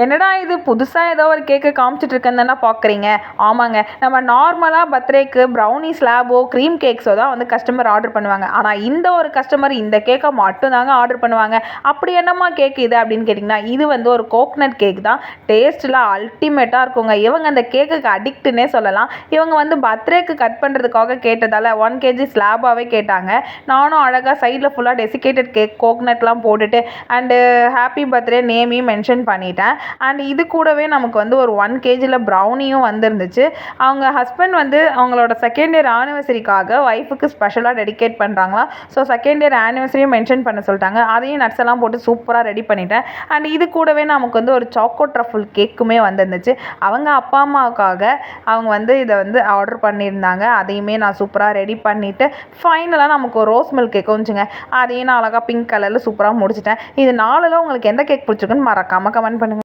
என்னடா இது புதுசாக ஏதோ ஒரு கேக்கு காமிச்சிட்டு இருக்கேன்னு தானே பார்க்குறீங்க. ஆமாங்க, நம்ம நார்மலாக பர்த்டேக்கு ப்ரௌனி ஸ்லாபோ க்ரீம் கேக்ஸோ தான் வந்து கஸ்டமர் ஆர்டர் பண்ணுவாங்க. ஆனால் இந்த ஒரு கஸ்டமர் இந்த கேக்கை மட்டும்தாங்க ஆர்டர் பண்ணுவாங்க. அப்படி என்னம்மா கேக் இது அப்படின்னு கேட்டிங்கன்னா, இது வந்து ஒரு கோக்னட் கேக் தான். டேஸ்ட்டில் அல்டிமேட்டாக இருக்குங்க. இவங்க அந்த கேக்குக்கு அடிக்ட்டுன்னே சொல்லலாம். இவங்க வந்து பர்த்டேக்கு கட் பண்ணுறதுக்காக கேட்டதால் 1 kg ஸ்லாபாகவே கேட்டாங்க. நானும் அழகாக சைடில் ஃபுல்லாக டெசிகேட்டட் கேக் கோக்னட்லாம் போட்டுட்டு அண்டு ஹாப்பி பர்த்டே நேமையும் மென்ஷன் பண்ணிட்டேன். அண்ட் இது கூடவே நமக்கு வந்து ஒரு 1 kgல ப்ரௌனியும் வந்துருந்துச்சு. அவங்க ஹஸ்பண்ட் வந்து அவங்களோட செகண்ட் இயர் ஆனிவர்சரிக்காக ஒய்ஃபுக்கு ஸ்பெஷலாக டெடிகேட் பண்ணுறாங்களா. ஸோ செகண்ட் இயர் ஆனிவர்சரியும் மென்ஷன் பண்ண சொல்லிட்டாங்க. அதையும் நட்ஸ் எல்லாம் போட்டு சூப்பராக ரெடி பண்ணிட்டேன். அண்ட் இது கூடவே நமக்கு வந்து ஒரு சாக்கோ ட்ரஃபிள் கேக்குமே வந்துருந்துச்சு. அவங்க அப்பா அம்மாவுக்காக அவங்க வந்து இதை வந்து ஆர்டர் பண்ணியிருந்தாங்க. அதையுமே நான் சூப்பராக ரெடி பண்ணிவிட்டு ஃபைனலாக நமக்கு ஒரு ரோஸ் மில்க் கேக் வந்துச்சுங்க. அதையும் நான் அழகாக பிங்க் கலரில் சூப்பராக முடிச்சிட்டேன். இது 4ல் உங்களுக்கு எந்த கேக் பிடிச்சிருக்குன்னு மறக்காமல் கமெண்ட் பண்ணுங்கள்.